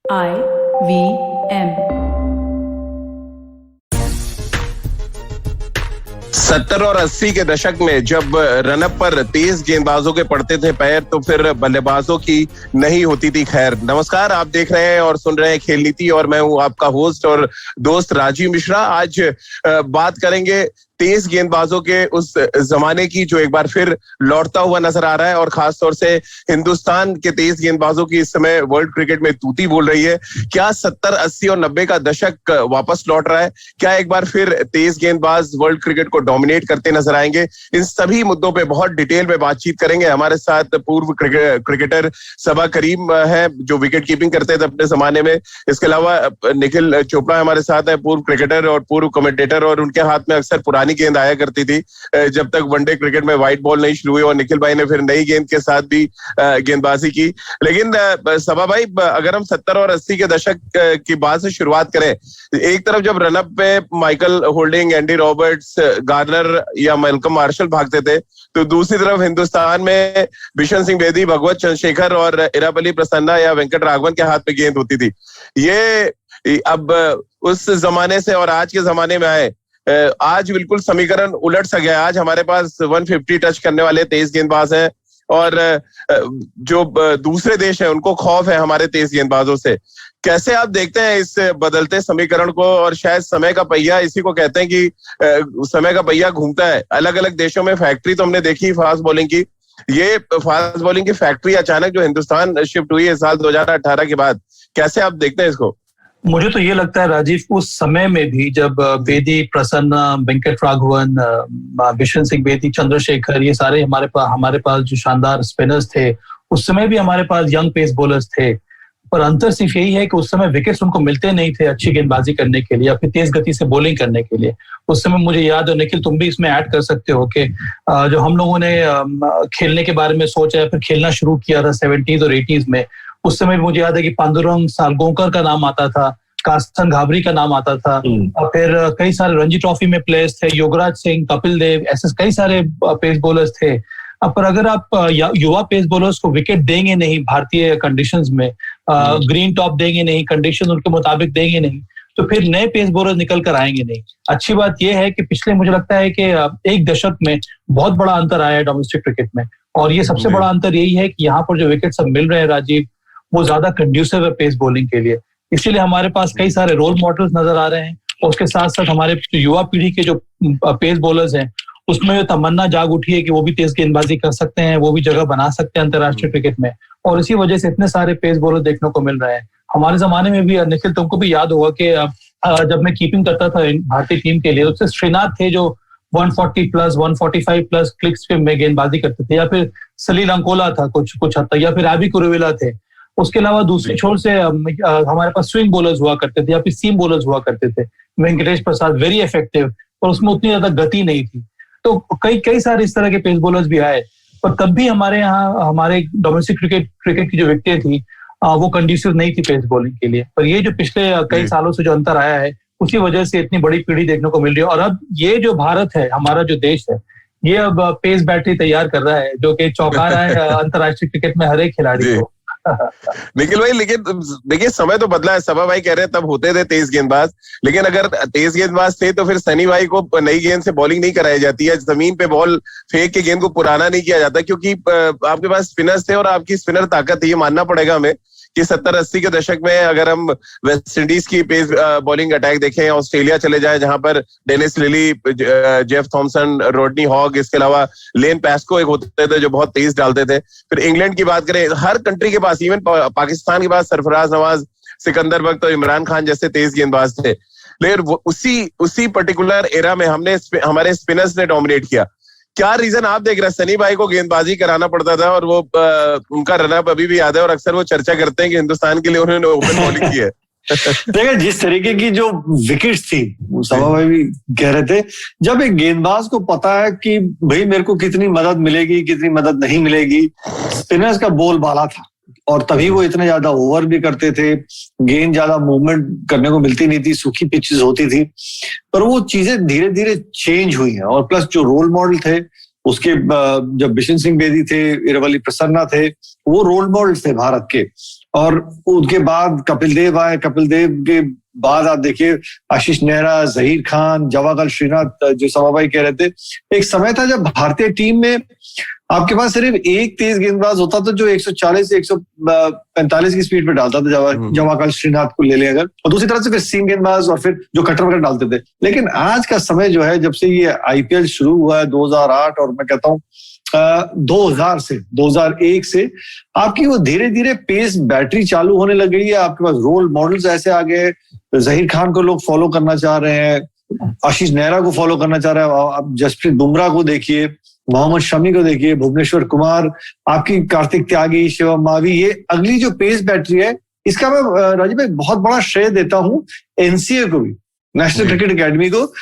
IVM 70 और 80 के दशक में जब रनअप पर तेज गेंदबाजों के पड़ते थे पैर तो फिर बल्लेबाजों की नहीं होती थी खैर। नमस्कार, आप देख रहे हैं और सुन रहे हैं खेल नीति और मैं हूं आपका होस्ट और दोस्त राजीव मिश्रा। आज बात करेंगे तेज गेंदबाजों के उस जमाने की जो एक बार फिर लौटता हुआ नजर आ रहा है और खासतौर से हिंदुस्तान के तेज गेंदबाजों की इस समय वर्ल्ड क्रिकेट में तूती बोल रही है। क्या 70, 80 और 90 का दशक वापस लौट रहा है? क्या एक बार फिर तेज गेंदबाज वर्ल्ड क्रिकेट को डोमिनेट करते नजर आएंगे? इन सभी मुद्दों पे बहुत डिटेल में बातचीत करेंगे। हमारे साथ पूर्व क्रिकेटर सबा करीम है जो विकेट कीपिंग करते थे अपने जमाने में। इसके अलावा निखिल चोपड़ा हमारे साथ है, पूर्व क्रिकेटर और पूर्व कमेंटेटर, और उनके हाथ में अक्सर पुरानी गेंद आया करती थी जब तक वनडे क्रिकेट में व्हाइट बॉल नहीं शुरू हुई और निखिल भाई ने फिर नई गेंद के साथ भी गेंदबाजी की। लेकिन सबा भाई, अगर हम 70 और 80 के दशक की बात से शुरुआत करें, एक तरफ जब रनअप पे Michael holding, Andy Roberts, Garner या मैल्कम मार्शल भागते थे, तो दूसरी तरफ हिंदुस्तान में बिशन सिंह बेदी, भगवत चंद्रशेखर और इरापल्ली प्रसन्ना या वेंकट राघवन के हाथ में गेंद होती थी। ये अब उस जमाने से और आज के जमाने में आए, आज बिल्कुल समीकरण उलट सा गया। आज हमारे पास 150 टच करने वाले तेज गेंदबाज हैं और जो दूसरे देश हैं उनको खौफ है हमारे तेज गेंदबाजों से। कैसे आप देखते हैं इस बदलते समीकरण को? और शायद समय का पहिया इसी को कहते हैं कि समय का पहिया घूमता है। अलग अलग देशों में फैक्ट्री तो हमने देखी फास्ट बॉलिंग की, ये फास्ट बॉलिंग की फैक्ट्री अचानक जो हिंदुस्तान शिफ्ट हुई है साल 2018 के बाद, कैसे आप देखते हैं इसको? मुझे तो ये लगता है राजीव, उस समय में भी जब बेदी, प्रसन्ना, वेंकट राघवन, बिशन सिंह बेदी, चंद्रशेखर, ये सारे हमारे पास जो शानदार स्पिनर्स थे, उस समय भी हमारे पास यंग पेस बॉलर्स थे। पर अंतर सिर्फ यही है कि उस समय विकेट्स उनको मिलते नहीं थे अच्छी गेंदबाजी करने के लिए या फिर तेज गति से बॉलिंग करने के लिए। उस समय मुझे याद है, निखिल तुम भी इसमें ऐड कर सकते हो, कि जो हम लोगों ने खेलने के बारे में सोचा या फिर खेलना शुरू किया था 70s और 80s में, उस समय मुझे याद है कि पांडुरंग सालगांवकर का नाम आता था, कासन घाबरी का नाम आता था, और फिर कई सारे रणजी ट्रॉफी में प्लेयर्स थे, योगराज सिंह, कपिल देव, ऐसे कई सारे पेस बॉलर्स थे। पर अगर आप युवा पेस बॉलर्स को विकेट देंगे नहीं भारतीय कंडीशंस में, ग्रीन टॉप देंगे नहीं, कंडीशन उनके मुताबिक देंगे नहीं, तो फिर नए पेस बॉलर निकल कर आएंगे नहीं। अच्छी बात यह है कि पिछले, मुझे लगता है कि एक दशक में बहुत बड़ा अंतर आया है डोमेस्टिक क्रिकेट में, और ये सबसे बड़ा अंतर यही है कि यहाँ पर जो विकेट सब मिल रहे हैं राजीव, वो ज्यादा कंड्यूसिव है पेस बॉलिंग के लिए। इसीलिए हमारे पास कई सारे रोल मॉडल्स नजर आ रहे हैं, और उसके साथ साथ हमारे युवा पीढ़ी के जो पेस बॉलर्स हैं उसमें जो तमन्ना जाग उठी है कि वो भी तेज गेंदबाजी कर सकते हैं, वो भी जगह बना सकते हैं अंतर्राष्ट्रीय क्रिकेट में, और इसी वजह से इतने सारे पेस बॉलर देखने को मिल रहे हैं। हमारे जमाने में भी, निखिल तुमको भी याद होगा कि जब मैं कीपिंग करता था भारतीय टीम के लिए, उससे श्रीनाथ थे जो 140 प्लस 145 प्लस क्लिक्स पे में गेंदबाजी करते थे, या फिर सलील अंकोला था कुछ हद तक, या फिर एबी कुरुविला थे। उसके अलावा दूसरी छोर से हमारे पास स्विंग बॉलर्स हुआ करते थे या फिर सीम बॉलर्स हुआ करते थे। वेंकटेश प्रसाद वेरी इफेक्टिव, पर उसमें उतनी ज्यादा गति नहीं थी। तो कई सारे इस तरह के पेस बॉलर्स भी आए, पर तब भी हमारे यहाँ हमारे डोमेस्टिक क्रिकेट की जो विकेटें थी वो कंडीसिव नहीं थी पेस बॉलिंग के लिए। पर ये जो पिछले कई सालों से जो अंतर आया है, उसी वजह से इतनी बड़ी पीढ़ी देखने को मिल रही है। और अब ये जो भारत है, हमारा जो देश है, ये अब पेस बैटरी तैयार कर रहा है, जो कि चौंका रहा है अंतर्राष्ट्रीय क्रिकेट में हर एक खिलाड़ी को। निखिल भाई, लेकिन देखिए समय तो बदला है। सबा भाई कह रहे हैं तब होते थे तेज गेंदबाज, लेकिन अगर तेज गेंदबाज थे तो फिर सनी भाई को नई गेंद से बॉलिंग नहीं कराई जाती है, जमीन पे बॉल फेंक के गेंद को पुराना नहीं किया जाता, क्योंकि आपके पास स्पिनर्स थे और आपकी स्पिनर ताकत थी। ये मानना पड़ेगा हमें कि 70-80 के दशक में अगर हम वेस्ट इंडीज की पेस बॉलिंग अटैक देखें, ऑस्ट्रेलिया चले जाएं जहां पर Dennis Lillee, Jeff Thompson, रोडनी hog, इसके अलावा लेन पेस्को एक होते थे जो बहुत तेज डालते थे। फिर इंग्लैंड की बात करें, हर कंट्री के पास, इवन पाकिस्तान के पास सरफराज नवाज, सिकंदर बख्त और इमरान खान जैसे तेज गेंदबाज थे। लेकिन उसी पर्टिकुलर एरा में हमारे स्पिनर्स ने डोमिनेट किया। क्या रीजन आप देख रहे हैं? सनी भाई को गेंदबाजी कराना पड़ता था और वो उनका रनअप अभी भी याद है, और अक्सर वो चर्चा करते हैं कि हिंदुस्तान के लिए उन्होंने ओपन बॉलिंग की है। देखिए, जिस तरीके की जो विकेट्स थी, सभा भाई भी कह रहे थे, जब एक गेंदबाज को पता है कि भाई मेरे को कितनी मदद मिलेगी, कितनी मदद नहीं मिलेगी, स्पिनर्स का बोलबाला था, और तभी वो इतने ज्यादा ओवर भी करते थे, गेंद ज्यादा मूवमेंट करने को मिलती नहीं थी, सूखी पिचेस होती थी। पर वो चीजें धीरे धीरे चेंज हुई हैं, और प्लस जो रोल मॉडल थे उसके, जब बिशन सिंह बेदी थे, इरापल्ली प्रसन्ना थे, वो रोल मॉडल थे भारत के। और उनके बाद कपिल देव आए, कपिल देव के बाद आप देखिए आशीष नेहरा, जहीर खान, जवागल श्रीनाथ, जो सभा भाई कह रहे थे, एक समय था जब भारतीय टीम में आपके पास सिर्फ एक तेज गेंदबाज होता था जो 140 से 145 की स्पीड पे डालता था, जवागल श्रीनाथ को ले लें अगर, और दूसरी तरफ से फिर सीम गेंदबाज और फिर जो कटर वगैरह डालते थे। लेकिन आज का समय जो है, जब से ये आईपीएल शुरू हुआ है 2008 और मैं कहता हूँ 2001 से आपकी वो धीरे धीरे पेस बैटरी चालू होने लग गई है। आपके पास रोल मॉडल्स ऐसे आ गए, जहीर खान को लोग फॉलो करना चाह रहे हैं, आशीष नेहरा को फॉलो करना चाह रहे हैं, आप जसप्रीत बुमराह को देखिए, मोहम्मद शमी को देखिए, भुवनेश्वर कुमार, आपकी कार्तिक त्यागी, शिवम मावी, ये अगली जो पेस बैटरी है, इसका मैं राजीव भाई बहुत बड़ा श्रेय देता हूँ एनसीए को भी, नेशनल क्रिकेट एकेडमी को।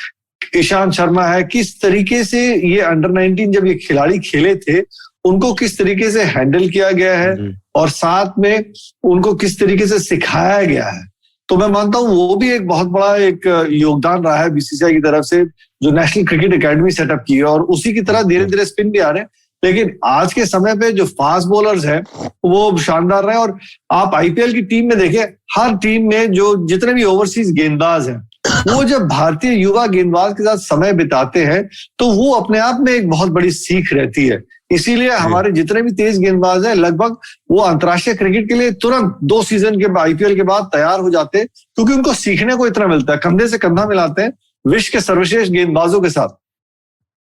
ईशांत शर्मा है, किस तरीके से ये अंडर 19 जब ये खिलाड़ी खेले थे उनको किस तरीके से हैंडल किया गया है और साथ में उनको किस तरीके से सिखाया गया है, तो मैं मानता हूं वो भी एक बहुत बड़ा एक योगदान रहा है बीसीसीआई की तरफ से, जो नेशनल क्रिकेट एकेडमी सेटअप की है। और उसी की तरह धीरे धीरे स्पिन भी आ रहे हैं। लेकिन आज के समय पे जो फास्ट बॉलर्स हैं वो शानदार रहे। और आप आईपीएल की टीम में देखें, हर टीम में जो जितने भी ओवरसीज गेंदबाज हैं वो जब भारतीय युवा गेंदबाज के साथ समय बिताते हैं तो वो अपने आप में एक बहुत बड़ी सीख रहती है। इसीलिए हमारे जितने भी तेज गेंदबाज हैं लगभग वो अंतर्राष्ट्रीय क्रिकेट के लिए तुरंत 2 सीजन के आईपीएल के बाद तैयार हो जाते हैं, क्योंकि उनको सीखने को इतना मिलता है, कंधे से कंधा मिलाते हैं विश्व के सर्वश्रेष्ठ गेंदबाजों के साथ।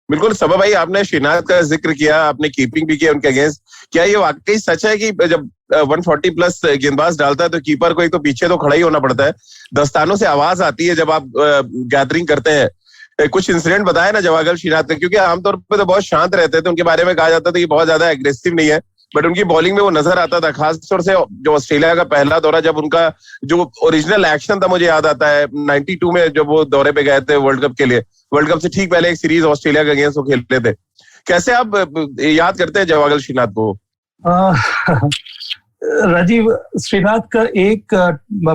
बिल्कुल सबा भाई, आपने श्रीनाथ का जिक्र किया, आपने कीपिंग भी किया उनके अगेंस्ट। क्या ये वाकई सच है कि जब 140 प्लस गेंदबाज डालता है तो कीपर को एक तो पीछे तो खड़ा ही होना पड़ता है, दस्तानों से आवाज आती है जब आप गैदरिंग करते हैं? कुछ इंसिडेंट बताए ना जवागल श्रीनाथ का, क्योंकि आमतौर पे तो बहुत शांत रहते थे, उनके बारे में कहा जाता था कि बहुत ज्यादा एग्रेसिव नहीं है, बट उनकी बॉलिंग में वो नजर आता था। खासतौर से जो ऑस्ट्रेलिया का पहला दौरा, जब उनका जो ओरिजिनल एक्शन था मुझे याद आता है 92 में जब वो दौरे पे गए थे वर्ल्ड कप के लिए, वर्ल्ड कप से ठीक पहले एक सीरीज ऑस्ट्रेलिया के अगेंस्ट वो खेलते थे। कैसे आप याद करते हैं जवागल श्रीनाथ को? राजीव, श्रीनाथ का एक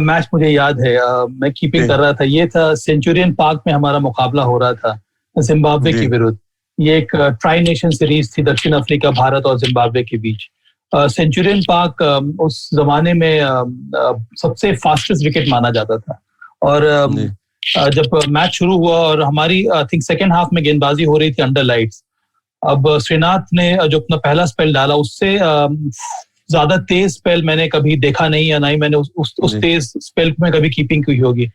मैच मुझे याद है, मैं कीपिंग कर रहा था, ये था सेंचुरियन पार्क में हमारा मुकाबला हो रहा था जिम्बाब्वे के विरुद्ध। ये एक ट्राई नेशन सीरीज थी दक्षिण अफ्रीका, भारत और जिम्बाब्वे के बीच। सेंचुरियन पार्क उस जमाने में सबसे फास्टेस्ट विकेट माना जाता था। और जब मैच शुरू हुआ और हमारी आई थिंक सेकेंड हाफ में गेंदबाजी हो रही थी अंडर लाइट्स, अब श्रीनाथ ने जो अपना पहला स्पेल डाला उससे ज्यादा तेज स्पेल मैंने कभी देखा नहीं, या ना ही मैंने उस तेज स्पेल में कभी कीपिंग की होगी।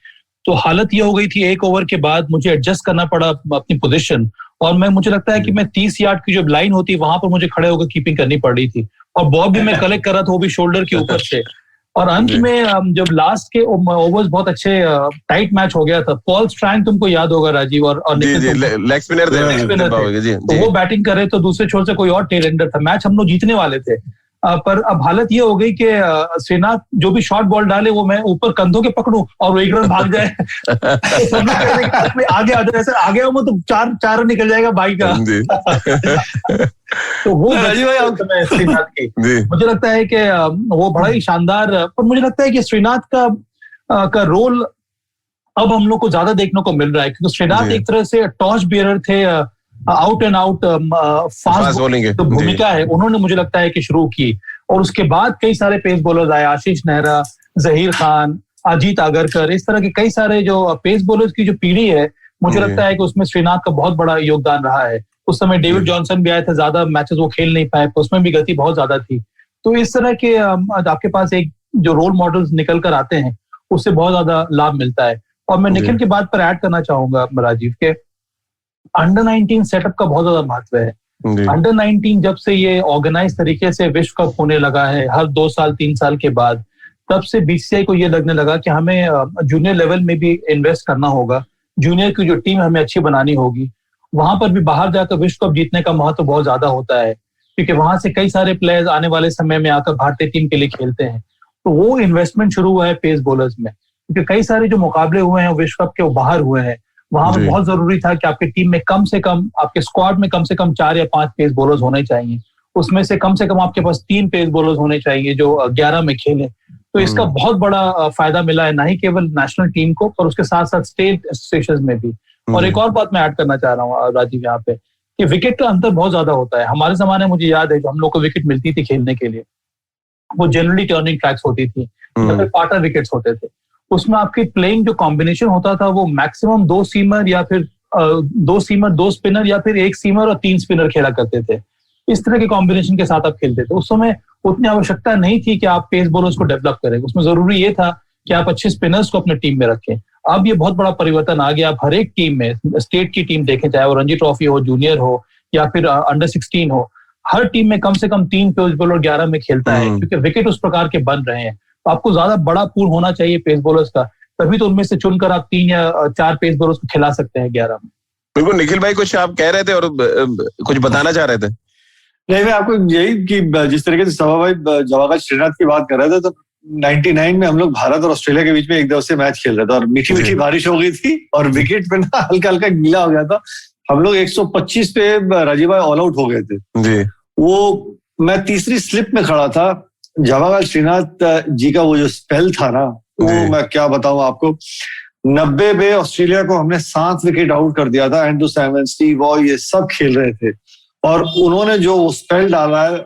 तो हालत ये हो गई थी, 1 ओवर के बाद मुझे एडजस्ट करना पड़ा अपनी पोजीशन, और मुझे लगता है कि मैं 30 यार्ड की जो लाइन होती है वहां पर मुझे खड़े होकर कीपिंग करनी पड़ रही थी, और बॉल भी मैं कलेक्ट कर रहा था, वो भी शोल्डर के ऊपर से। और अंत में जब लास्ट के ओवर्स बहुत अच्छे टाइट मैच हो गया था, पॉल स्ट्रैंग तुमको याद होगा राजीव, और लेग स्पिनर थे, तो वो बैटिंग कर रहे तो दूसरे छोर से कोई और टेलेंडर था, मैच हम लोग जीतने वाले थे। पर अब हालत ये हो गई कि श्रीनाथ जो भी शॉर्ट बॉल डाले वो मैं ऊपर कंधों के पकड़ूं और वो 1 रन भाग जाए आगे आ जाए, ऐसे आगे हो तो 4 रन निकल जाएगा बाई का। तो वो श्रीनाथ की मुझे लगता है कि वो बड़ा ही शानदार, पर मुझे लगता है कि श्रीनाथ का रोल अब हम लोग को ज्यादा देखने को मिल रहा है, क्योंकि श्रीनाथ एक तरह से टॉर्च बियरर थे, out and out fast bowling जो भूमिका है उन्होंने मुझे लगता है कि शुरू की। और उसके बाद कई सारे पेस बॉलर्स आए, आशीष नेहरा, जहीर खान, अजीत आगरकर, इस तरह के कई सारे जो पेस बॉलर्स की जो पीढ़ी है, मुझे लगता है कि उसमें श्रीनाथ का बहुत बड़ा योगदान रहा है। उस समय डेविड जॉनसन भी आया था, ज्यादा मैचेस वो खेल नहीं पाए, उसमें भी गति बहुत ज्यादा थी। तो इस तरह के आपके पास एक जो रोल मॉडल्स निकल कर आते हैं उससे बहुत ज्यादा लाभ मिलता है। और मैं निखिल की बात पर ऐड करना चाहूंगा राजीव के, अंडर 19 सेटअप का बहुत ज्यादा महत्व है। अंडर 19 जब से ये ऑर्गेनाइज तरीके से विश्व कप होने लगा है हर 2 साल 3 साल के बाद, तब से बीसीसीआई को ये लगने लगा कि हमें जूनियर लेवल में भी इन्वेस्ट करना होगा, जूनियर की जो टीम हमें अच्छी बनानी होगी। वहां पर भी बाहर जाकर विश्व कप जीतने का महत्व बहुत ज्यादा होता है, क्योंकि वहां से कई सारे प्लेयर्स आने वाले समय में आकर भारतीय टीम के लिए खेलते हैं। तो वो इन्वेस्टमेंट शुरू हुआ है पेस बॉलर्स में, क्योंकि कई सारे जो मुकाबले हुए हैं विश्व कप के वो बाहर हुए हैं। वहां पर बहुत जरूरी था कि आपके टीम में कम से कम, आपके स्क्वाड में कम से कम 4 या 5 पेस बॉलर्स होने चाहिए, उसमें से कम आपके पास 3 पेस बॉलर्स होने चाहिए जो 11 में खेले। तो इसका बहुत बड़ा फायदा मिला है, ना ही केवल नेशनल टीम को पर उसके साथ साथ स्टेट एसोसिएशन में भी। और एक और बात मैं ऐड करना चाह रहा हूँ राजीव यहाँ पे, कि विकेट का अंतर बहुत ज्यादा होता है। हमारे जमाने में मुझे याद है जो हम लोग को विकेट मिलती थी खेलने के लिए, वो जनरली टर्निंग ट्रैक्स होती थी या फिर पार्टर विकेट्स होते थे। उसमें आपकी प्लेइंग जो कॉम्बिनेशन होता था वो मैक्सिमम 2 सीमर या फिर 2 सीमर 2 स्पिनर या फिर 1 सीमर और 3 स्पिनर खेला करते थे। इस तरह के कॉम्बिनेशन के साथ आप खेलते थे। उस समय उतनी आवश्यकता नहीं थी कि आप पेस बॉलर्स को डेवलप करें, उसमें जरूरी ये था कि आप अच्छे स्पिनर्स को अपने टीम में रखें। अब ये बहुत बड़ा परिवर्तन आ गया। आप हर एक टीम में, स्टेट की टीम देखें, चाहे वो रणजी ट्रॉफी हो, जूनियर हो या फिर अंडर 16 हो, हर टीम में कम से कम 3 पेस बॉलर 11 में खेलता है, क्योंकि विकेट उस प्रकार के बन रहे हैं। तो आपको ज्यादा बड़ा पूल होना चाहिए पेस बॉलर्स का, तभी तो उनमें से चुनकर आप 3 या 4 पेस बॉलर्स को खिला सकते हैं 11 में। बिल्कुल। निखिल भाई कुछ आप कह रहे थे और कुछ बताना चाह रहे थे? नहीं, मैं आपको यही कि जिस तरीके से सभा भाई जवागल श्रीनाथ की बात कर रहे थे, तो 99 में हम लोग भारत और ऑस्ट्रेलिया के बीच में एक दिवसीय मैच खेल रहे थे और मीठी मीठी बारिश हो गई थी और विकेट पे ना हल्का हल्का गीला हो गया था। हम लोग 125 पे राजीव भाई ऑल आउट हो गए थे जी। वो मैं तीसरी स्लिप में खड़ा था। जवागल श्रीनाथ जी का वो जो स्पेल था ना, वो मैं क्या बताऊं आपको। 90 पे ऑस्ट्रेलिया को हमने 7 विकेट आउट कर दिया था। एंड्रू सैमन, स्टीव वॉ, ये सब खेल रहे थे और उन्होंने जो स्पेल डाला है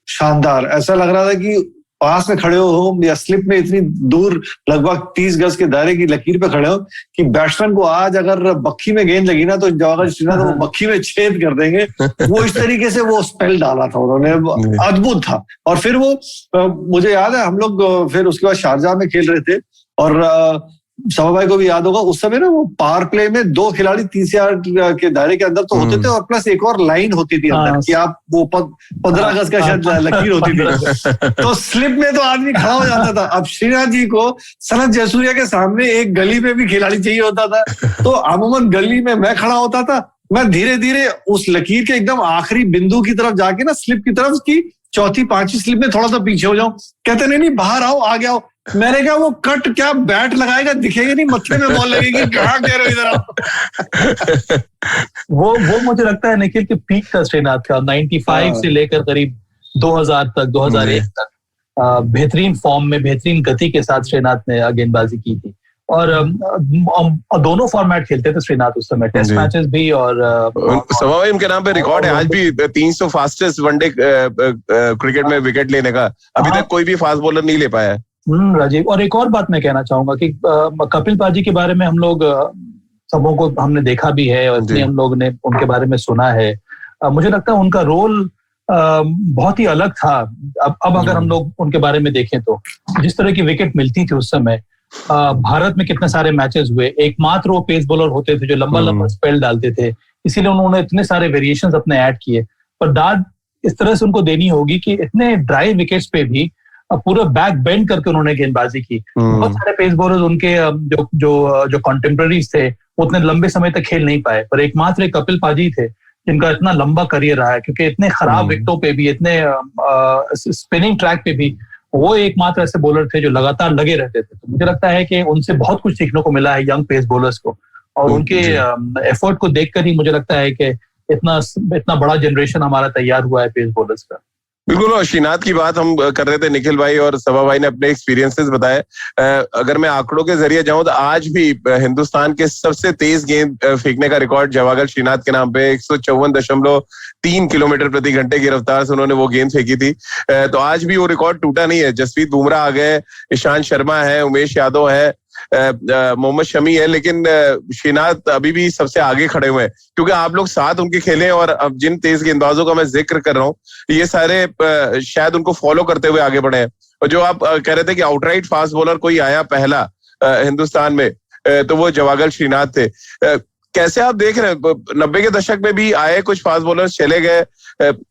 शानदार। ऐसा लग रहा था कि पास में खड़े हो या स्लिप में इतनी दूर लगभग 30 गज के दायरे की लकीर पे खड़े हो कि बैट्समैन को आज अगर बक्खी में गेंद लगी ना तो जवागल श्रीनाथ वो बक्खी में छेद कर देंगे। वो इस तरीके से वो स्पेल डाला था उन्होंने, अद्भुत था। और फिर वो मुझे याद है हम लोग फिर उसके बाद शारजाह में खेल रहे थे और सभा भाई को भी याद होगा उस समय ना वो पावर प्ले में 2 खिलाड़ी 30 यार्ड के दायरे के अंदर तो होते थे और प्लस एक और लाइन होती थी अंदर कि आप वो 15 गज का शायद लकीर होती थी। तो स्लिप में तो आदमी खड़ा हो जाता था। अब श्रीनाथ जी को सनत जयसूर्या के सामने एक गली में भी खिलाड़ी चाहिए होता था, तो अमूमन गली में मैं खड़ा होता था। मैं धीरे धीरे उस लकीर के एकदम आखिरी बिंदु की तरफ जाके ना स्लिप की तरफ की 4थी 5वीं स्लिप में थोड़ा सा पीछे हो जाऊं। कहते नहीं बाहर आओ, आगे आओ। मैंने कहा वो कट क्या बैट लगाएगा, दिखेगा नहीं, मत्थे में बॉल लगेगी, कहाँ कह रहे हो इधर आओ। वो मुझे लगता है निखिल के पीक था श्रीनाथ का। 95 से लेकर करीब 2000 तक, 2001 तक बेहतरीन फॉर्म में, बेहतरीन गति के साथ श्रीनाथ ने गेंदबाजी की थी और दोनों फॉर्मेट खेलते थे श्रीनाथ उस समय, टेस्ट मैचेस भी और सभा भाई उनके नाम पे रिकॉर्ड है आज भी 300 फास्टेस्ट वनडे क्रिकेट में विकेट लेने का। अभी तक कोई भी फास्ट बॉलर नहीं ले पाया है। राजीव, और एक और बात मैं कहना चाहूंगा कि कपिल पाजी के बारे में हम लोग सबों को हमने देखा भी है और इसलिए हम लोग ने उनके बारे में सुना है। मुझे लगता है उनका रोल बहुत ही अलग था। अब अगर हम लोग उनके बारे में देखें तो जिस तरह की विकेट मिलती थी उस समय, भारत में कितने सारे मैचेस हुए, एकमात्र वो पेस बॉलर होते थे जो लंबा लंबा स्पेल डालते थे, इसीलिए उन्होंने इतने सारे वेरिएशंस अपने ऐड किए। पर दाद इस तरह से उनको देनी होगी कि इतने ड्राई विकेट्स पे भी पूरा बैक बेंड करके उन्होंने गेंदबाजी की। बहुत सारे पेस बॉलर्स उनके जो कंटेम्पररीज थे उतने लंबे समय तक खेल नहीं पाए, पर एकमात्र एक कपिल पाजी थे जिनका इतना लंबा करियर रहा है, क्योंकि इतने खराब विकेटों पे भी, इतने स्पिनिंग ट्रैक पे भी वो एकमात्र ऐसे बॉलर थे जो लगातार लगे रहते थे। तो मुझे लगता है कि उनसे बहुत कुछ सीखने को मिला है यंग पेस बॉलर्स को, और उनके एफर्ट को देखकर ही मुझे लगता है कि इतना बड़ा जनरेशन हमारा तैयार हुआ है पेस बॉलर्स का। बिल्कुल। और श्रीनाथ की बात हम कर रहे थे, निखिल भाई और सभा भाई ने अपने एक्सपीरियंसेस बताए। अगर मैं आंकड़ों के जरिए जाऊं तो आज भी हिंदुस्तान के सबसे तेज गेंद फेंकने का रिकॉर्ड जवागल श्रीनाथ के नाम पे 154.3 किलोमीटर प्रति घंटे की रफ्तार से उन्होंने वो गेंद फेंकी थी। तो आज भी वो रिकॉर्ड टूटा नहीं है। जसप्रीत बुमराह आ गए, ईशांत शर्मा है, उमेश यादव है, मोहम्मद शमी है, लेकिन श्रीनाथ अभी भी सबसे आगे खड़े हुए हैं क्योंकि आप लोग साथ उनके खेले। और अब जिन तेज गेंदबाजों का मैं जिक्र कर रहा हूँ ये सारे शायद उनको फॉलो करते हुए आगे बढ़े हैं। और जो आप कह रहे थे कि आउटराइट फास्ट बॉलर कोई आया पहला हिंदुस्तान में, तो वो जवागल श्रीनाथ थे। कैसे आप देख रहे हैं 90 के दशक में भी आए कुछ फास्ट बॉलर्स, चले गए,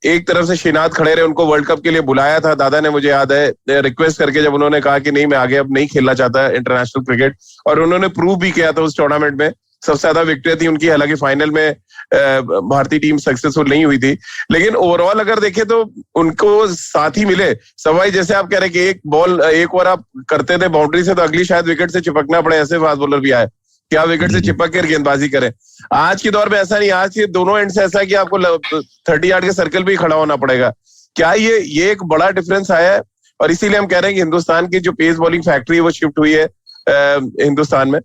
एक तरफ से श्रीनाथ खड़े रहे, उनको वर्ल्ड कप के लिए बुलाया था दादा ने, मुझे याद है, रिक्वेस्ट करके, जब उन्होंने कहा कि नहीं मैं आगे अब नहीं खेलना चाहता इंटरनेशनल क्रिकेट, और उन्होंने प्रूव भी किया था उस टूर्नामेंट में। सबसे ज्यादा विकेट थी उनकी, हालांकि फाइनल में भारतीय टीम सक्सेसफुल नहीं हुई थी, लेकिन ओवरऑल अगर देखें तो उनको साथी मिले। सवाई जैसे आप कह रहे कि एक ओवर आप करते थे बाउंड्री से तो अगली शायद विकेट से चिपकना पड़े, ऐसे फास्ट बॉलर भी आए कि आप विकेट से चिपक कर गेंदबाजी करें। आज के दौर में ऐसा नहीं, आज के दोनों एंड से ऐसा है कि आपको 30 यार्ड के सर्कल भी खड़ा होना पड़ेगा। क्या ये एक बड़ा डिफरेंस आया है और इसीलिए हम कह रहे हैं कि हिंदुस्तान की जो पेस बॉलिंग फैक्ट्री है वो शिफ्ट हुई है हिंदुस्तान में?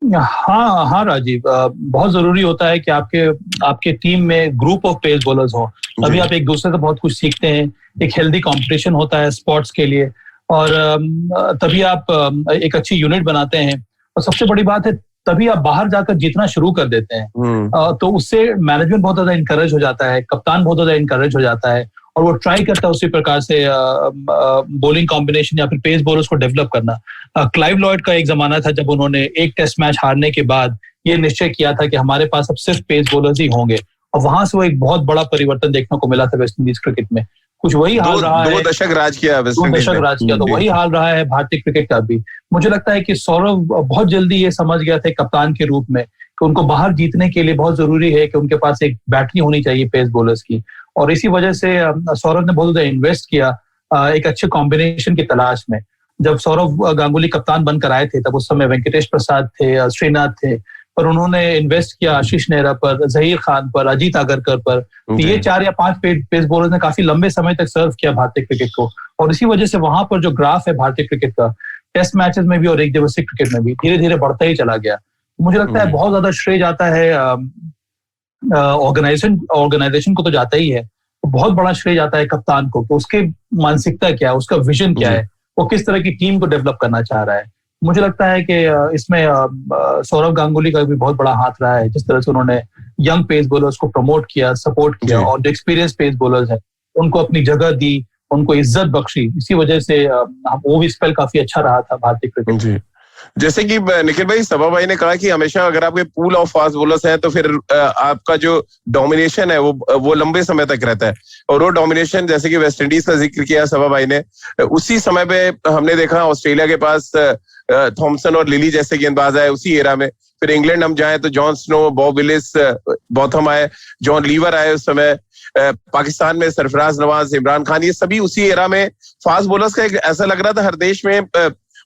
हाँ राजीव, बहुत जरूरी होता है कि आपके टीम में ग्रुप ऑफ पेस बॉलर्स हो, तभी आप एक दूसरे से बहुत कुछ सीखते हैं, एक हेल्दी कंपटीशन होता है स्पोर्ट्स के लिए, और तभी आप एक अच्छी यूनिट बनाते हैं। और सबसे बड़ी बात है, तभी आप बाहर जाकर जीतना शुरू कर देते हैं। तो उससे मैनेजमेंट बहुत ज्यादा इनकरेज हो जाता है, कप्तान बहुत ज्यादा इनकरेज हो जाता है, और वो ट्राई करता है उसी प्रकार से बॉलिंग कॉम्बिनेशन या फिर पेस बॉलर्स को डेवलप करना। क्लाइव लॉयड का एक जमाना था जब उन्होंने एक टेस्ट मैच हारने के बाद ये निश्चय किया था कि हमारे पास अब सिर्फ पेस बॉलर्स ही होंगे, और वहां से वो एक बहुत बड़ा परिवर्तन देखने को मिला था वेस्ट इंडीज क्रिकेट में। कुछ वही हाल रहा है, 2 दशक राज किया वेस्ट इंडीज ने। तो वही हाल रहा है भारतीय क्रिकेट का भी। मुझे लगता है कि सौरव बहुत जल्दी ये समझ गया था कप्तान के रूप में कि उनको बाहर जीतने के लिए बहुत जरूरी है कि उनके पास एक बैटरी होनी चाहिए पेस बॉलर्स की, और इसी वजह से सौरव ने बहुत ज्यादा इन्वेस्ट किया एक अच्छे कॉम्बिनेशन की तलाश में। जब सौरव गांगुली कप्तान बनकर आए थे तब उस समय वेंकटेश प्रसाद थे, श्रीनाथ थे, पर उन्होंने इन्वेस्ट किया आशीष नेहरा पर, जहीर खान पर, अजीत आगरकर पर। तो ये 4 या 5 पेस बॉलर्स ने काफी लंबे समय तक सर्व किया भारतीय क्रिकेट को, और इसी वजह से वहां पर जो ग्राफ है भारतीय क्रिकेट का, टेस्ट मैचेस में भी और एक दिवसीय क्रिकेट में भी धीरे धीरे बढ़ता ही चला गया। मुझे लगता है बहुत ज्यादा श्रेय जाता है ऑर्गेनाइजेशन को, तो जाता ही है, बहुत बड़ा श्रेय जाता है कप्तान को, तो उसके मानसिकता क्या है, उसका विजन क्या है, वो किस तरह की टीम को डेवलप करना चाह रहा है। मुझे लगता है कि इसमें सौरव गांगुली का भी बहुत बड़ा हाथ रहा है, जिस तरह से उन्होंने यंग पेस बॉलर्स को प्रमोट किया, सपोर्ट किया, और जो एक्सपीरियंस पेस बॉलर्स हैं उनको अपनी जगह दी, उनको इज्जत बख्शी। इसी वजह से वो भी स्पेल काफी अच्छा रहा था भारतीय क्रिकेट में। जैसे कि निखिल भाई, सभा भाई ने कहा कि हमेशा अगर आपके पूल ऑफ फास्ट बॉलर्स हैं तो फिर आपका जो डोमिनेशन है वो लंबे समय तक रहता है, और वो डोमिनेशन जैसे कि वेस्ट इंडीज का जिक्र किया सभा भाई ने, उसी समय पे हमने देखा ऑस्ट्रेलिया के पास थॉमसन और लिली जैसे गेंदबाज आए उसी एरा में। फिर इंग्लैंड हम जाए तो Jon Snow, Bob Willis, Botham आए, जॉन लीवर आए उस समय। पाकिस्तान में सरफराज नवाज, इमरान खान, ये सभी उसी एरा में फास्ट बॉलर्स का एक ऐसा लग रहा था हर देश में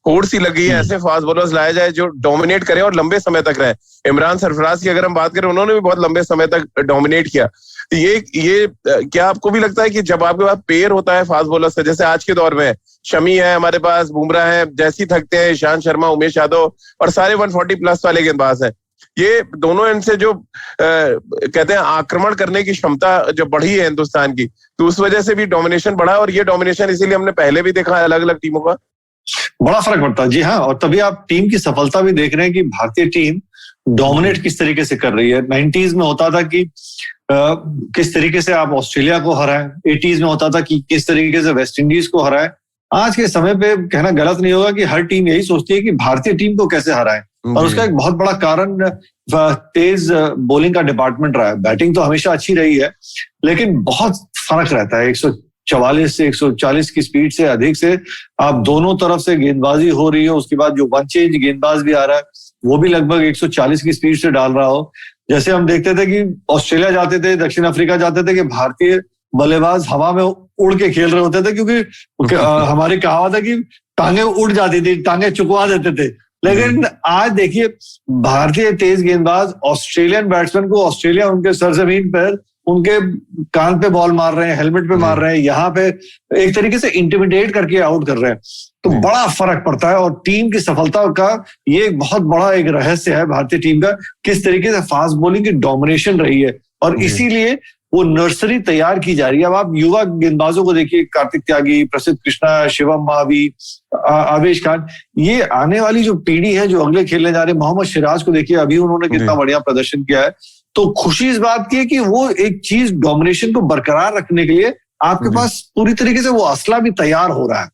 होड़ सी लगी है, ऐसे फास्ट बॉलर्स लाया जाए जो डोमिनेट करें और लंबे समय तक रहे। इमरान सरफराज की अगर हम बात करें, उन्होंने भी बहुत लंबे समय तक डोमिनेट किया। ये क्या आपको भी लगता है कि जब आपके पास पेयर होता है फास्ट बॉलर्स का, जैसे आज के दौर में शमी है हमारे पास, बुमराह है, जैसी थकते हैं, ईशांत शर्मा, उमेश यादव, और सारे 140+ वाले गेंदबाज हैं, ये दोनों एंड से जो कहते हैं आक्रमण करने की क्षमता जो बढ़ी है हिंदुस्तान की, तो उस वजह से भी डोमिनेशन बढ़ा, और ये डोमिनेशन इसीलिए हमने पहले भी देखा है अलग अलग टीमों का। बड़ा फर्क पड़ता है, जी हाँ। और तभी आप टीम की सफलता भी देख रहे हैं कि भारतीय टीम डोमिनेट किस तरीके से कर रही है। 90s में होता था कि किस तरीके से आप ऑस्ट्रेलिया को हराएं, 80s में होता था कि किस तरीके से वेस्ट इंडीज को हराएं। आज के समय पे कहना गलत नहीं होगा कि हर टीम यही सोचती है कि भारतीय टीम को कैसे हराएं, और उसका एक बहुत बड़ा कारण तेज बॉलिंग का डिपार्टमेंट रहा है। बैटिंग तो हमेशा अच्छी रही है, लेकिन बहुत फर्क रहता है। 144 से 140 की स्पीड से अधिक से आप दोनों तरफ से गेंदबाजी हो रही हो, उसके बाद जो वन चेंज गेंदबाज भी आ रहा है वो भी लगभग 140 की स्पीड से डाल रहा हो। जैसे हम देखते थे कि ऑस्ट्रेलिया जाते थे, दक्षिण अफ्रीका जाते थे, कि भारतीय बल्लेबाज हवा में उड़ के खेल रहे होते थे, क्योंकि हमारी कहावत है कि टांगे उड़ जाती थी, टांगे चुकवा देते थे। लेकिन आज देखिए भारतीय तेज गेंदबाज ऑस्ट्रेलियन बैट्समैन को, ऑस्ट्रेलिया उनके सरजमीन पर उनके कान पे बॉल मार रहे हैं, हेलमेट पे मार रहे हैं, यहाँ पे एक तरीके से इंटिमिडेट करके आउट कर रहे हैं। तो बड़ा फर्क पड़ता है, और टीम की सफलता का ये एक बहुत बड़ा एक रहस्य है भारतीय टीम का, किस तरीके से फास्ट बॉलिंग की डोमिनेशन रही है, और इसीलिए वो नर्सरी तैयार की जा रही है। अब आप युवा गेंदबाजों को देखिए, कार्तिक त्यागी, प्रसिद्ध कृष्णा, शिवम मावी, आवेश खान, ये आने वाली जो पीढ़ी है जो अगले खेलने जा रहे हैं। मोहम्मद सिराज को देखिए, अभी उन्होंने कितना बढ़िया प्रदर्शन किया है। तो खुशी इस बात की है कि वो एक चीज डोमिनेशन को बरकरार रखने के लिए आपके पास पूरी तरीके से वो असला भी तैयार हो रहा है।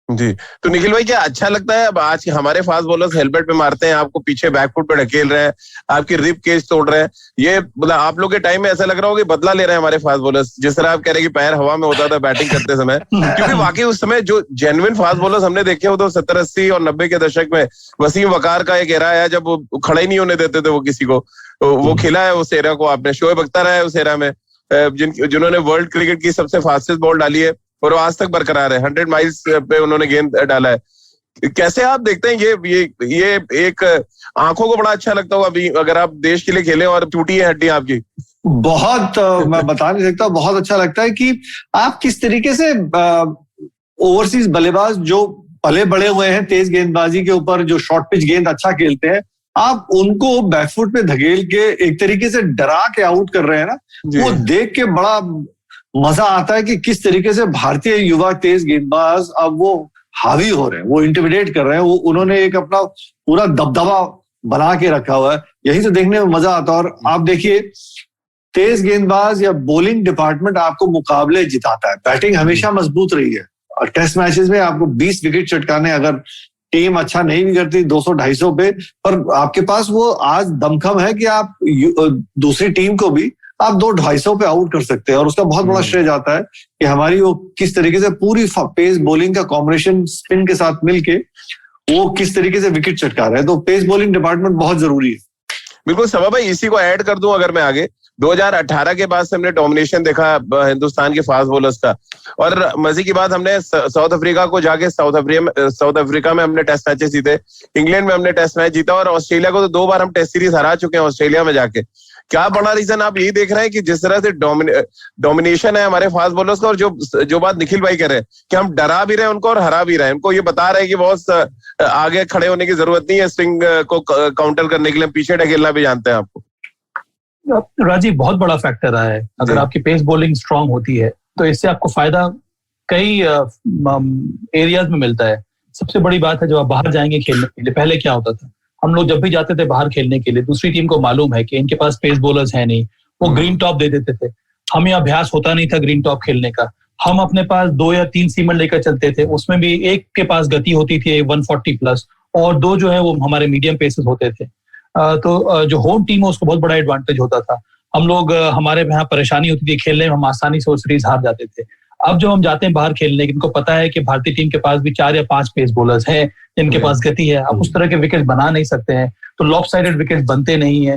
जी, तो निखिल भाई क्या अच्छा लगता है अब आज हमारे फास्ट बॉलर्स हेलमेट पे मारते हैं, आपको पीछे बैकफुट पे ढकेल रहे हैं, आपकी रिब केज तोड़ रहे हैं, ये मतलब आप लोग के टाइम में ऐसा लग रहा होगा कि बदला ले रहे हैं हमारे फास्ट बॉलर्स, जिस तरह आप कह रहे हैं कि पैर हवा में होता था बैटिंग करते समय, क्योंकि वाकई उस समय जो जेन्युइन फास्ट बॉलर्स हमने देखे हो तो 70, 80 और 90 के दशक में वसीम वकार का एक एरा है जब खड़ा ही नहीं होने देते थे वो किसी को, वो खिला है उस एरा को आपने। शोएब अख्तर है उस एरा में, जिन्होंने वर्ल्ड क्रिकेट की सबसे फास्टेस्ट बॉल डाली है, और वो आज तक बरकरार है, 100 माइल्स पे उन्होंने गेंद डाला है। कैसे आप देखते हैं ये एक आंखों को बड़ा अच्छा लगता होगा अभी अगर आप देश के लिए खेलें और टूटी है हड्डी आपकी? बहुत मैं बता नहीं सकता, बहुत अच्छा लगता है कि आप किस तरीके से ओवरसीज बल्लेबाज जो पले बड़े हुए हैं तेज गेंदबाजी के ऊपर, जो शॉर्ट पिच गेंद अच्छा खेलते हैं, आप उनको बैकफुट पे धकेल के एक तरीके से डरा के आउट कर रहे हैं ना, वो देख के बड़ा मजा आता है कि किस तरीके से भारतीय युवा तेज गेंदबाज अब वो हावी हो रहे हैं, वो इंटिमिडेट कर रहे हैं, वो उन्होंने एक अपना पूरा दबदबा बना के रखा हुआ है। यही तो देखने में मजा आता है। और आप देखिए, तेज गेंदबाज या बॉलिंग डिपार्टमेंट आपको मुकाबले जिताता है। बैटिंग हमेशा मजबूत रही है और टेस्ट मैचेस में आपको 20 विकेट चटकाने, अगर टीम अच्छा नहीं भी करती 200-250 पे, पर आपके पास वो आज दमखम है कि आप दूसरी टीम को भी आप 200-250 पे आउट कर सकते हैं। और उसका बहुत बड़ा श्रेय जाता है कि हमारी वो किस तरीके से पूरी पेस बॉलिंग का कॉम्बिनेशन स्पिन के साथ मिलके वो किस तरीके से विकेट चटका रहे हैं। तो पेस बॉलिंग डिपार्टमेंट बहुत जरूरी है। बिल्कुल सभा भाई, इसी को ऐड कर दूं अगर मैं आगे, 2018 के बाद से हमने डोमिनेशन देखा हिंदुस्तान के फास्ट बॉलर्स का। और मजे की बात, हमने साउथ अफ्रीका को जाके साउथ अफ्रीका में हमने टेस्ट मैचेस जीते, इंग्लैंड में हमने टेस्ट मैच जीता, और ऑस्ट्रेलिया को तो 2 बार हम टेस्ट सीरीज हरा चुके हैं ऑस्ट्रेलिया में जाके। क्या बड़ा रीजन आप यही देख रहे हैं कि जिस तरह से डोमिनेशन है हमारे फास्ट बॉलर्स का, और जो बात निखिल भाई कह रहे हैं कि हम डरा भी रहे हैं उनको और हरा भी रहे हैं, उनको ये बता रहे हैं कि बहुत आगे खड़े होने की जरूरत नहीं है, स्विंग को काउंटर करने के लिए हम पीछे ढकेलना भी जानते हैं। आपको राजीव, बहुत बड़ा फैक्टर है। अगर आपकी पेस बॉलिंग स्ट्रांग होती है तो इससे आपको फायदा कई एरियाज में मिलता है। सबसे बड़ी बात है, जब आप बाहर जाएंगे खेलने के लिए, पहले क्या होता था, हम लोग जब भी जाते थे बाहर खेलने के लिए, दूसरी टीम को मालूम है कि इनके पास पेस बॉलर्स है नहीं, वो ग्रीन टॉप दे देते थे। हमें अभ्यास होता नहीं था ग्रीन टॉप खेलने का, हम अपने पास 2 या 3 सीमन लेकर चलते थे, उसमें भी एक के पास गति होती थी 140+ और 2 जो है वो हमारे मीडियम पेसेस होते थे। तो जो होम टीम है उसको बहुत बड़ा एडवांटेज होता था। हम लोग, हमारे यहाँ परेशानी होती थी खेलने में, हम आसानी से वो सीरीज हार जाते थे। अब जब हम जाते हैं बाहर खेलने, इनको पता है कि भारतीय टीम के पास भी 4 या 5 पेस बॉलर्स हैं जिनके पास गति है, आप उस तरह के विकेट बना नहीं सकते हैं, तो लॉपसाइडेड विकेट बनते नहीं है,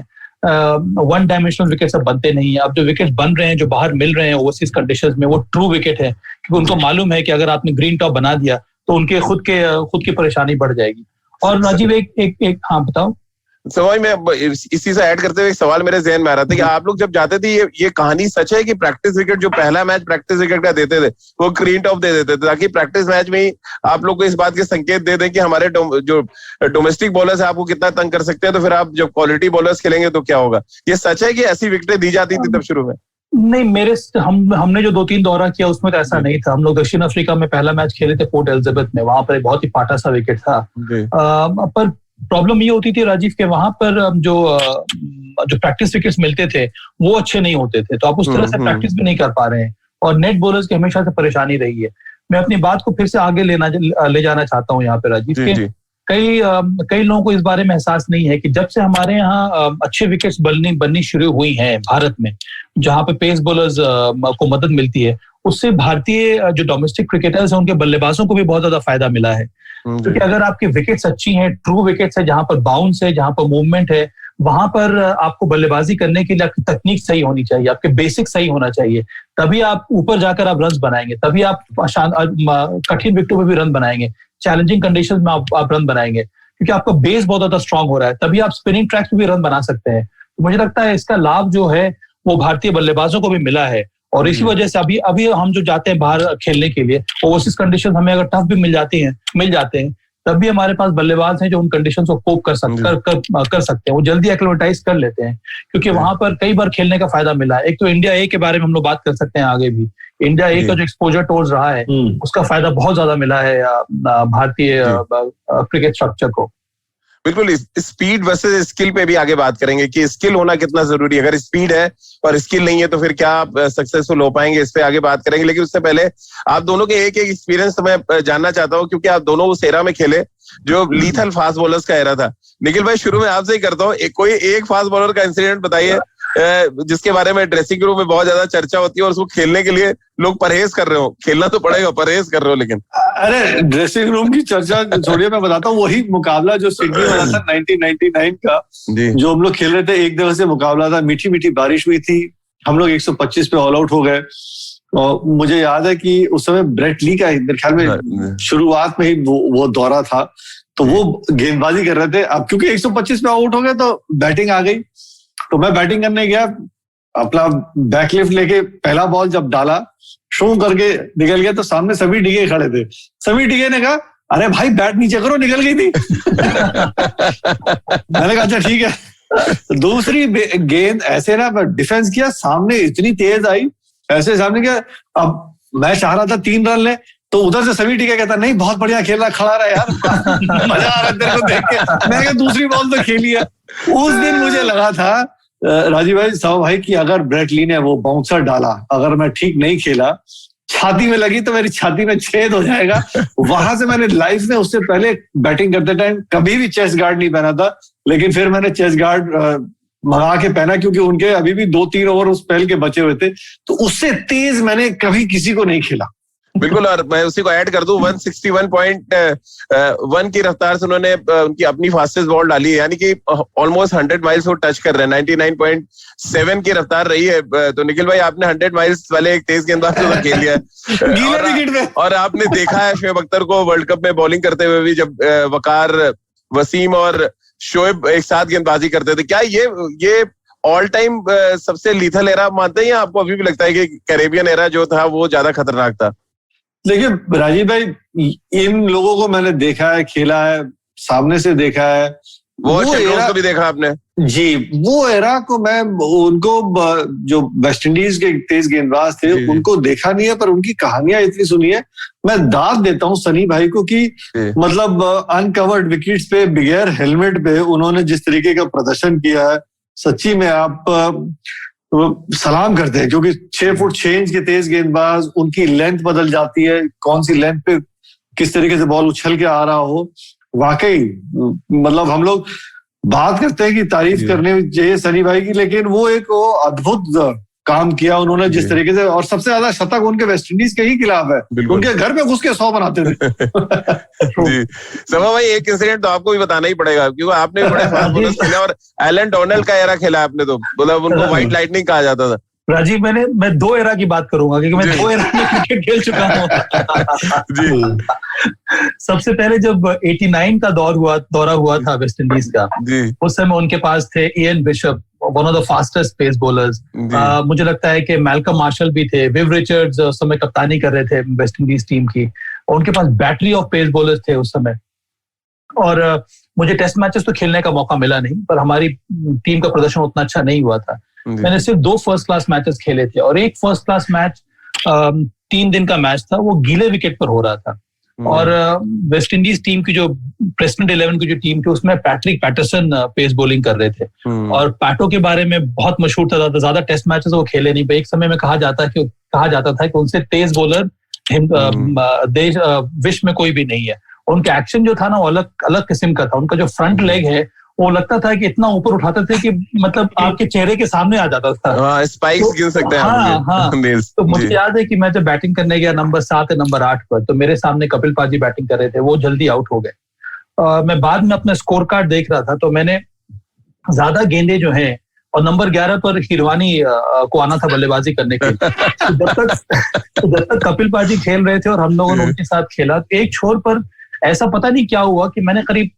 1 डायमेंशनल विकेट सब बनते नहीं है। अब जो विकेट बन रहे हैं, जो बाहर मिल रहे हैं ओवरसीज कंडीशंस में, वो ट्रू विकेट है, क्योंकि उनको मालूम है कि अगर आपने ग्रीन टॉप बना दिया तो उनके खुद की परेशानी बढ़ जाएगी। और राजीव, एक हाँ बताओ। सवाई में इसी से ऐड करते हुए एक सवाल मेरे जहन में आ रहा था कि आप लोग जब जाते थे, ये कहानी सच है कि प्रैक्टिस विकेट, जो पहला मैच प्रैक्टिस विकेट का देते थे, वो ग्रीन टॉप दे देते थे ताकि प्रैक्टिस मैच में ही आप लोग को इस बात के संकेत दे दें कि हमारे जो डोमेस्टिक बॉलर्स है आपको कितना तंग कर सकते हैं, तो फिर आप जब क्वालिटी बॉलर्स खेलेंगे तो क्या होगा? ये सच है कि ऐसी विकेटें दी जाती थी तब शुरू में? नहीं, हमने जो 2-3 दौरा किया उसमें तो ऐसा नहीं था। हम लोग दक्षिण अफ्रीका में पहला मैच खेले थे पोर्ट एलिजाबेथ में, वहां पर एक बहुत ही पाटा सा विकेट था। पर प्रॉब्लम ये होती थी राजीव के वहां पर जो प्रैक्टिस विकेट्स मिलते थे वो अच्छे नहीं होते थे, तो आप उस तरह से प्रैक्टिस भी नहीं कर पा रहे हैं, और नेट बॉलर्स की हमेशा से परेशानी रही है। मैं अपनी बात को फिर से आगे ले जाना चाहता हूँ यहाँ पे राजीव के। कई लोगों को इस बारे में एहसास नहीं है कि जब से हमारे यहाँ अच्छे विकेट्स बननी शुरू हुई हैं भारत में, जहाँ पे पेस बॉलर्स को मदद मिलती है, उससे भारतीय जो डोमेस्टिक क्रिकेटर्स हैं उनके बल्लेबाजों को भी बहुत ज्यादा फायदा मिला है। क्योंकि अगर आपकी विकेट्स अच्छी हैं, ट्रू विकेट्स है, जहां पर बाउंस है, जहां पर मूवमेंट है, वहां पर आपको बल्लेबाजी करने के लिए आपकी तकनीक सही होनी चाहिए, आपके बेसिक सही होना चाहिए, तभी आप ऊपर जाकर आप रन बनाएंगे, तभी आप कठिन विकेटों पे भी रन बनाएंगे, चैलेंजिंग कंडीशंस में आप रन बनाएंगे, क्योंकि आपका बेस बहुत ज्यादा स्ट्रांग हो रहा है, तभी आप स्पिनिंग ट्रैक्स पे भी रन बना सकते हैं। तो मुझे लगता है इसका लाभ जो है वो भारतीय बल्लेबाजों को भी मिला है, और इसी वजह से अभी हम जो जाते हैं बाहर खेलने के लिए, ओवरसीज कंडीशन हमें अगर टफ भी मिल जाते हैं, तब भी हमारे पास बल्लेबाज हैं जो उन कंडीशन को कोप कर सकते हैं, वो जल्दी एक्लिमेटाइज कर लेते हैं, क्योंकि वहां पर कई बार खेलने का फायदा मिला है। एक तो इंडिया ए के बारे में हम लोग बात कर सकते हैं आगे भी, इंडिया ए का जो एक्सपोजर टूर्स रहा है उसका फायदा बहुत ज्यादा मिला है भारतीय क्रिकेट स्ट्रक्चर को। बिल्कुल, स्पीड वर्सेस स्किल पे भी आगे बात करेंगे कि स्किल होना कितना जरूरी है। अगर स्पीड है और स्किल नहीं है तो फिर क्या आप सक्सेसफुल हो पाएंगे, इस पे आगे बात करेंगे। लेकिन उससे पहले आप दोनों के एक एक्सपीरियंस तो मैं जानना चाहता हूं, क्योंकि आप दोनों उस एरा में खेले जो लीथल फास्ट बॉलर्स का एरा था। निखिल भाई, शुरू में आपसे ही करता हूँ, कोई एक फास्ट बॉलर का इंसिडेंट बताइए जिसके बारे में ड्रेसिंग रूम में बहुत ज्यादा चर्चा होती है और उसको खेलने के लिए लोग परहेज कर रहे हो, खेलना तो पड़ेगा, परहेज कर रहे हो लेकिन। अरे ड्रेसिंग रूम की चर्चा छोड़िए, मैं बताता हूँ वही मुकाबला जो सिडनी वाला था 1999 का, जो हम लोग खेल रहे थे, 1 दिवसीय मुकाबला था, मीठी मीठी बारिश हुई थी, हम लोग 125 पे ऑल आउट हो गए। और मुझे याद है कि उस समय ब्रेट ली का मेरे ख्याल में शुरुआत में ही वो दौरा था, तो वो गेंदबाजी कर रहे थे। अब क्योंकि 125 पे आउट हो गए तो बैटिंग आ गई, तो मैं बैटिंग करने गया, अपना बैकलिफ्ट लेके पहला बॉल जब डाला, शू करके निकल गया, तो सामने सभी डीगे खड़े थे। सभी डीगे ने कहा, अरे भाई बैट नीचे करो, निकल गई थी। मैंने कहा अच्छा ठीक है। दूसरी गेंद ऐसे ना डिफेंस किया, सामने इतनी तेज आई ऐसे सामने क्या, अब मैं चाह रहा था 3 रन ले, तो उधर से सभी टीका कहता नहीं बहुत बढ़िया खेल रहा, खड़ा रहा यार, मजा आ रहा है तेरे को देख के। मैं दूसरी बॉल तो खेली है। उस दिन मुझे लगा था राजीव भाई, साहब भाई, कि अगर ब्रेट ली ने वो बाउंसर डाला, अगर मैं ठीक नहीं खेला, छाती में लगी तो मेरी छाती में छेद हो जाएगा। वहां से मैंने लाइफ में, उससे पहले बैटिंग करते टाइम कभी भी चेस्ट गार्ड नहीं पहना था, लेकिन फिर मैंने चेस्ट गार्ड मंगा के पहना, क्योंकि उनके अभी भी 2-3 ओवर उस स्पेल के बचे हुए थे, तो उससे तेज मैंने कभी किसी को नहीं खेला। बिल्कुल, और मैं उसी को ऐड कर दूं, 161.1 की रफ्तार से उन्होंने उनकी अपनी फास्टेस्ट बॉल डाली है, यानी कि ऑलमोस्ट 100 माइल्स को टच कर रहे हैं। 99.7 की रफ्तार रही है। तो निखिल भाई, आपने 100 माइल्स वाले एक तेज गेंदबाज को खेल लिया है। और आपने देखा है शोएब अख्तर को वर्ल्ड कप में बॉलिंग करते हुए भी, जब वकार, वसीम और शोएब एक साथ गेंदबाजी करते थे। क्या ये ऑल टाइम सबसे लीथल एरा मानते हैं, या आपको अभी भी लगता है कि कैरेबियन एरा जो था वो ज्यादा खतरनाक था? देखिए राजीव भाई, इन लोगों को मैंने देखा है, खेला है, सामने से देखा है, वो एरा को भी देखा आपने जी। वो एरा को मैं, उनको जो वेस्ट इंडीज के तेज गेंदबाज थे उनको देखा नहीं है, पर उनकी कहानियां इतनी सुनी है। मैं दाद देता हूं सनी भाई को कि मतलब अनकवर्ड विकेट्स पे बगैर हेलमेट पे उन्होंने जिस तरीके का प्रदर्शन किया है, सच्ची में आप सलाम करते हैं। क्योंकि 6 फुट 6 इंच के तेज गेंदबाज, उनकी लेंथ बदल जाती है, कौन सी लेंथ पे किस तरीके से बॉल उछल के आ रहा हो, वाकई मतलब हम लोग बात करते हैं कि तारीफ करने चाहिए सनी भाई की, लेकिन वो एक अद्भुत काम किया उन्होंने जिस तरीके से। और सबसे ज्यादा शतक उनके वेस्ट इंडीज के ही खिलाफ है, उनके घर पे घुस के 100 बनाते थे। जी सभा भाई, एक इंसिडेंट तो आपको भी बताना ही पड़ेगा, क्योंकि आपने भी बड़े फास्ट बॉलर्स खेले और एलन डोनाल्ड का एरा खेला आपने, तो मतलब उनको व्हाइट लाइटनिंग कहा जाता था। राजीव, मैं 2 एरा की बात करूंगा, क्योंकि मैं 2 एरा में क्रिकेट खेल चुका हूँ। जी। सबसे पहले जब 89 का दौरा हुआ था वेस्ट इंडीज का, उस समय उनके पास थे Ian Bishop, one of the fastest pace bowlers. मुझे लगता है कि मैल्कम मार्शल भी थे, विव रिचर्ड्स उस समय कप्तानी कर रहे थे वेस्ट इंडीज टीम की, और उनके पास बैटरी ऑफ पेस बॉलर्स थे उस समय। और मुझे टेस्ट मैचेस तो खेलने का मौका मिला नहीं, पर हमारी टीम का प्रदर्शन उतना अच्छा नहीं हुआ था। मैंने सिर्फ 2 फर्स्ट क्लास मैचेस खेले थे, और एक फर्स्ट क्लास मैच 3 दिन का मैच था, वो गीले विकेट पर हो रहा था। और वेस्ट इंडीज टीम की जो प्रेसिडेंट 11 की जो टीम थी, उसमें पैट्रिक पैटरसन पेस बॉलिंग कर रहे थे। और पैटो के बारे में बहुत मशहूर था, ज्यादा टेस्ट मैचेस वो खेले नहीं। एक समय में कहा जाता था कि उनसे तेज बॉलर देश विश्व में कोई भी नहीं है। उनका एक्शन जो था ना, वो अलग किस्म का था। उनका जो फ्रंट लेग है, वो लगता था कि इतना ऊपर उठाते थे कि मतलब आपके चेहरे के सामने आ जाता था। स्पाइक्स गिन सकते हैं। हाँ। तो मुझे याद है कि मैं जब बैटिंग करने गया नंबर 7 या नंबर 8 पर, तो मेरे सामने कपिल पाजी बैटिंग कर रहे थे, वो जल्दी आउट हो गए। मैं बाद में अपना स्कोर कार्ड देख रहा था, तो मैंने ज्यादा गेंदे जो हैं, और नंबर 11 पर हिरवानी को आना था बल्लेबाजी करने के लिए। जब तक कपिल पाजी खेल रहे थे और हम लोगों ने उनके साथ खेला, एक छोर पर ऐसा पता नहीं क्या हुआ कि मैंने करीब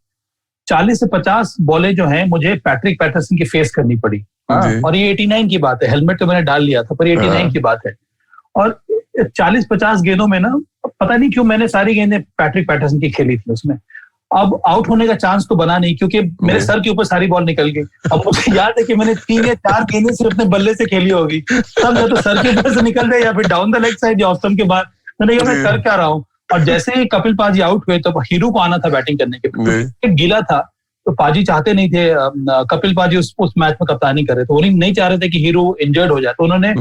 40 से 50 बॉलें जो हैं मुझे पैट्रिक पैटरसन की फेस करनी पड़ी। और ये 89 की बात है, हेलमेट तो मैंने डाल लिया था, पर 89 की बात है। और 40-50 गेंदों में ना, पता नहीं क्यों मैंने सारी गेंदें पैट्रिक पैटरसन की खेली थी उसमें। अब आउट होने का चांस तो बना नहीं, क्योंकि मेरे सर के ऊपर सारी बॉल निकल गई। अब मुझे याद है कि मैंने 3 या 4 गेंदें सिर्फ अपने बल्ले से खेली होगी, सब या तो सर के ऊपर से निकल गए या फिर डाउन द लेग साइड या ऑफ स्टंप के बाद। मैंने कहा मैं कर क्या रहा हूँ। और जैसे ही कपिल पाजी आउट हुए, तो हीरू को आना था बैटिंग करने के लिए, गीला था, तो पाजी चाहते नहीं थे, कपिल पाजी उस मैच में कप्तानी कर रहे थे, वो नहीं चाह रहे थे कि हीरू इंजर्ड हो जाए, तो उन्होंने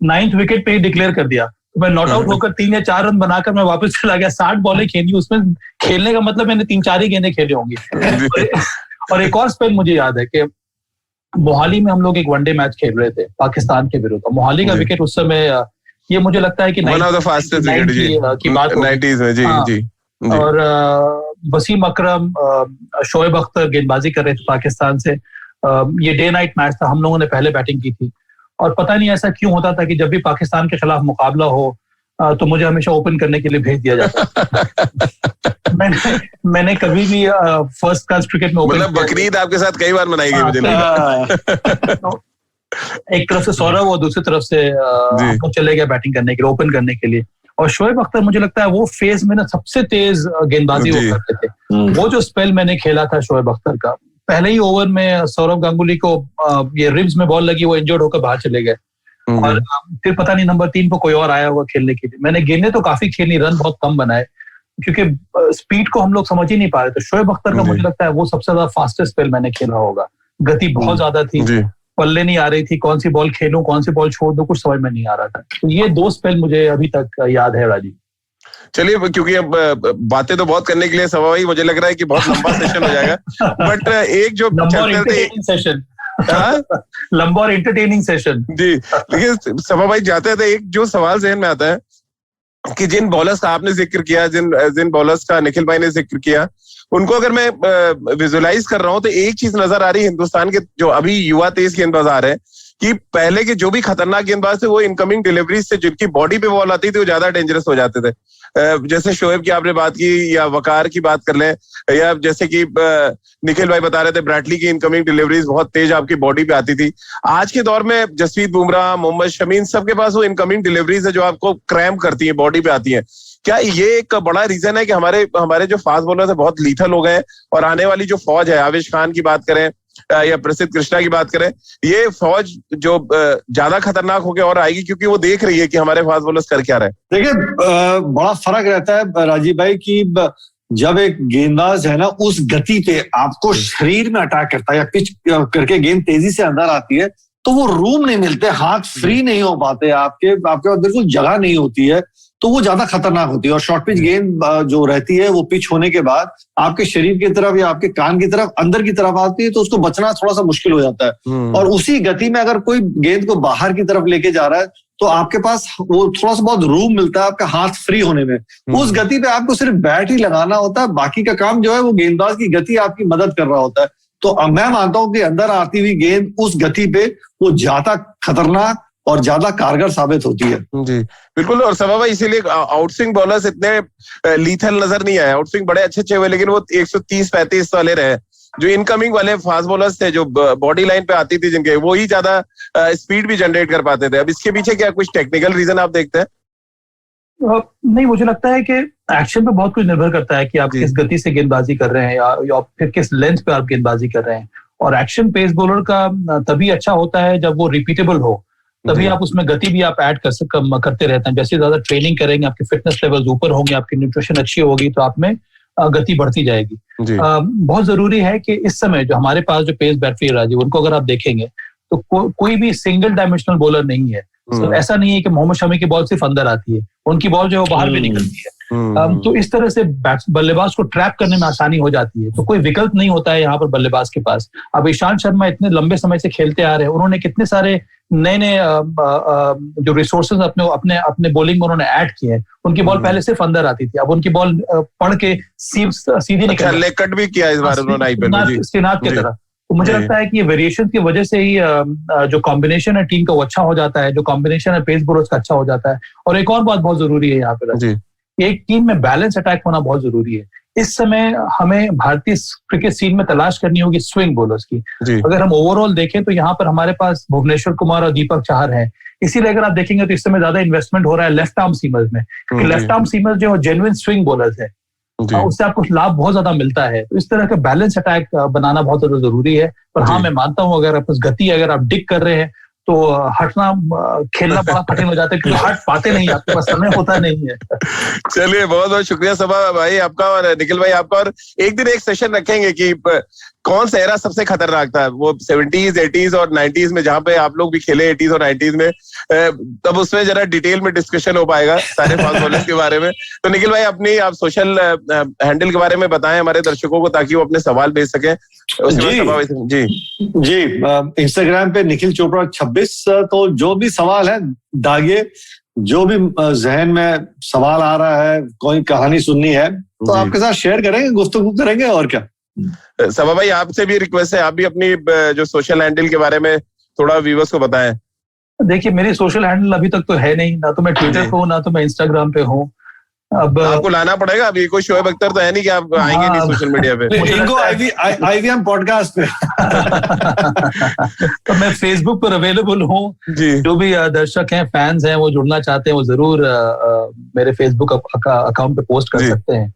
9th विकेट पे ही डिक्लेयर कर दिया। तो मैं नॉट आउट होकर 3 या 4 रन बनाकर मैं वापस चला गया। 60 बॉलें खेली, उसमें खेलने का मतलब मैंने 3-4 ही गेंदें खेली होंगी। और एक और स्पेल मुझे याद है कि मोहाली में हम लोग एक वनडे मैच खेल रहे थे पाकिस्तान के विरुद्ध। मोहाली का विकेट उस समय, ये मुझे लगता है कि 90s की बात होगी। और वसीम अकरम, शोएब अख्तर गेंदबाजी कर रहे थे पाकिस्तान से। ये डे नाइट मैच था, हम लोगों ने पहले बैटिंग की थी। और पता नहीं ऐसा क्यों होता था कि जब भी पाकिस्तान के खिलाफ मुकाबला हो, तो मुझे हमेशा ओपन करने के लिए भेज दिया जाता। मैंने कभी भी फर्स्ट क्लास क्रिकेट में मतलब बकरीद आपके साथ कई बार मनाई गई मुझे लगता है। एक तरफ से सौरभ और दूसरी तरफ से हम चले गए बैटिंग करने के लिए, ओपन करने के लिए। और शोएब अख्तर मुझे लगता है वो फेज में ना सबसे तेज गेंदबाजी वो करते थे। वो जो स्पेल मैंने खेला था शोएब अख्तर का, पहले ही ओवर में सौरभ गांगुली को ये रिब्स में बॉल लगी, वो इंजर्ड होकर बाहर चले गए। और फिर पता नहीं नंबर 3 पर कोई और आया हुआ खेलने के लिए। मैंने गेंदें तो काफी खेली, रन बहुत कम बनाए, क्योंकि स्पीड को हम लोग समझ ही नहीं पा रहे थे। शोएब अख्तर का मुझे लगता है वो सबसे ज्यादा फास्टेस्ट स्पेल मैंने खेला होगा। गति बहुत ज्यादा थी, पल्ले नहीं आ रही थी, कौन सी बॉल खेलूं कौन सी बॉल छोड़ दूं कुछ समझ में नहीं आ रहा था। तो ये 2 स्पेल मुझे अभी तक याद है राजीव। चलिए, क्योंकि अब बातें तो बहुत करने के लिए सभा भाई, मुझे लग रहा है कि बहुत लंबा सेशन हो जाएगा, बट एक जो सेशन लंबा और एंटरटेनिंग सेशन जी। देखिए सभा भाई, जाते थे एक जो सवाल जहन में आता है कि जिन बॉलर्स का आपने जिक्र किया, जिन बॉलर्स का निखिल भाई ने जिक्र किया, उनको अगर मैं विजुअलाइज कर रहा हूं तो एक चीज नजर आ रही है हिंदुस्तान के जो अभी युवा तेज गेंदबाज आ रहे हैं कि पहले के जो भी खतरनाक गेंदबाज थे वो इनकमिंग डिलीवरी से जिनकी बॉडी पे बॉल आती थी वो ज्यादा डेंजरस हो जाते थे। जैसे शोएब की आपने बात की, या वकार की बात कर लें, या जैसे कि निखिल भाई बता रहे थे ब्रैडली की इनकमिंग डिलीवरीज बहुत तेज आपकी बॉडी पे आती थी। आज के दौर में जसप्रीत बुमराह, मोहम्मद शमी, इन सबके पास वो इनकमिंग डिलीवरीज है जो आपको क्रैम्प करती है, बॉडी पे आती है। क्या ये एक बड़ा रीजन है कि हमारे जो फास्ट बॉलर है बहुत लीथल हो गए, और आने वाली जो फौज है, आवेश खान की बात करें या प्रसिद्ध कृष्णा की बात करें, ये फौज जो ज्यादा खतरनाक होकर और आएगी क्योंकि वो देख रही है कि हमारे फास्ट बॉलर्स कर क्या रहे। देखिए बड़ा फर्क रहता है राजीव भाई कि जब एक गेंदबाज है ना उस गति पे आपको शरीर में अटैक करता है या पिच करके गेंद तेजी से अंदर आती है तो वो रूम नहीं मिलते, हाथ फ्री नहीं हो पाते, आपके पास बिल्कुल जगह नहीं होती है, तो वो ज्यादा खतरनाक होती है। और शॉर्ट पिच गेंद जो रहती है वो पिच होने के बाद आपके शरीर की तरफ या आपके कान की तरफ अंदर की तरफ आती है तो उसको बचना थोड़ा सा मुश्किल हो जाता है। और उसी गति में अगर कोई गेंद को बाहर की तरफ लेके जा रहा है तो आपके पास वो थोड़ा सा बहुत रूम मिलता है आपका हाथ फ्री होने में। उस गति पे आपको सिर्फ बैट ही लगाना होता है, बाकी का काम जो है वो गेंदबाज की गति आपकी मदद कर रहा होता है। तो मैं मानता हूं कि अंदर आती हुई गेंद उस गति पे वो ज्यादा खतरनाक और ज्यादा कारगर साबित होती है। जी बिल्कुल। और सभा भाई इसीलिए आउटस्विंग बॉलर्स इतने लीथल नजर नहीं आए। आउटस्विंग बड़े अच्छे हुए लेकिन वो 130-35 वाले रहे। जो इनकमिंग वाले फास्ट बॉलर्स थे जो बॉडी लाइन पे आती थी जिनके, वो ही ज्यादा स्पीड भी जनरेट कर पाते थे। अब इसके पीछे क्या कुछ टेक्निकल रीजन आप देखते हैं? नहीं, मुझे लगता है कि एक्शन पे बहुत कुछ निर्भर करता है कि आप किस गति से गेंदबाजी कर रहे हैं या फिर किस लेंथ पे आप गेंदबाजी कर रहे हैं। और एक्शन पेस बॉलर का तभी अच्छा होता है जब वो रिपीटेबल हो, तभी आप उसमें गति भी आप ऐड करते रहते हैं। जैसे ज्यादा ट्रेनिंग करेंगे, आपके फिटनेस लेवल्स ऊपर होंगे, आपकी न्यूट्रिशन अच्छी होगी तो आप में गति बढ़ती जाएगी। बहुत जरूरी है कि इस समय जो हमारे पास जो पेस बैटरी है राजीव, उनको अगर आप देखेंगे तो कोई भी सिंगल डायमेंशनल बॉलर नहीं है। तो ऐसा नहीं है कि मोहम्मद शमी की बॉल सिर्फ अंदर आती है, उनकी बॉल जो है वो बाहर भी निकलती है। तो इस तरह से बल्लेबाज को ट्रैप करने में आसानी हो जाती है। तो कोई विकल्प नहीं होता है यहाँ पर बल्लेबाज के पास। अब ईशांत शर्मा इतने लंबे समय से खेलते आ रहे हैं, उन्होंने कितने सारे नए जो रिसोर्सेज अपने बॉलिंग में उन्होंने ऐड किए हैं। उनकी बॉल पहले सिर्फ अंदर आती थी, अब उनकी बॉल पढ़ के सीधी निकल कट भी किया इस बार उन्होंने स्पिनाट की तरह। तो मुझे लगता है कि ये वेरिएशन की वजह से ही जो कॉम्बिनेशन है टीम का वो अच्छा हो जाता है, जो कॉम्बिनेशन है पेस बॉलर्स का अच्छा हो जाता है। और एक और बात बहुत जरूरी है यहाँ पे, एक टीम में बैलेंस अटैक होना बहुत जरूरी है। इस समय हमें भारतीय क्रिकेट सीन में तलाश करनी होगी स्विंग बॉलर्स की। अगर हम ओवरऑल देखें तो यहाँ पर हमारे पास भुवनेश्वर कुमार और दीपक चाहर हैं। इसीलिए अगर आप देखेंगे तो इस समय ज्यादा इन्वेस्टमेंट हो रहा है लेफ्ट आर्म सीमर्स में, क्योंकि लेफ्ट आर्म सीमर्स जो जेन्युइन स्विंग बॉलर्स है, उससे आपको लाभ बहुत ज्यादा मिलता है। तो इस तरह का बैलेंस अटैक बनाना बहुत ज्यादा जरूरी है। पर हाँ, मैं मानता हूँ अगर आप उस गति अगर आप डिग कर रहे हैं तो हटना खेलना बड़ा कठिन हो जाता है, क्योंकि हट पाते नहीं, आपके पास समय होता नहीं है। चलिए बहुत बहुत शुक्रिया सभा भाई आपका और निखिल भाई आपका। और एक दिन एक सेशन रखेंगे कि कौन सा एरा सबसे खतरनाक था, वो 70s, 80s और 90s में, जहां पे आप लोग भी खेले 80s और 90s में, तब उसमें जरा डिटेल में डिस्कशन हो पाएगा सारे फास्ट बॉलर्स के बारे में। तो निखिल भाई अपनी आप सोशल हैंडल के बारे में बताएं हमारे दर्शकों को, ताकि वो अपने सवाल भेज सकें। जी इंस्टाग्राम पे निखिल चोपड़ा 26। तो जो भी सवाल है दागिए, जो भी जहन में सवाल आ रहा है, कोई कहानी सुननी है तो आपके साथ शेयर करेंगे, गुफ्तगू करेंगे। और क्या सभा भाई आपसे भी रिक्वेस्ट है, आप भी अपनी जो सोशल हैंडल के बारे में थोड़ा व्यूअर्स को बताएं। देखिए मेरी सोशल हैंडल अभी तक तो है नहीं, ना तो मैं ट्विटर पे हूँ ना तो मैं इंस्टाग्राम पे हूँ। अब आपको लाना पड़ेगा। अभी कोई शोएब अख्तर तो है नहीं कि आप आएंगे नहीं सोशल मीडिया पे। इनको IVM पॉडकास्ट पे तो मैं फेसबुक पर अवेलेबल हूँ। जो भी दर्शक हैं, फैंस हैं, वो जुड़ना चाहते हैं वो जरूर मेरे फेसबुक अकाउंट पे पोस्ट कर सकते हैं।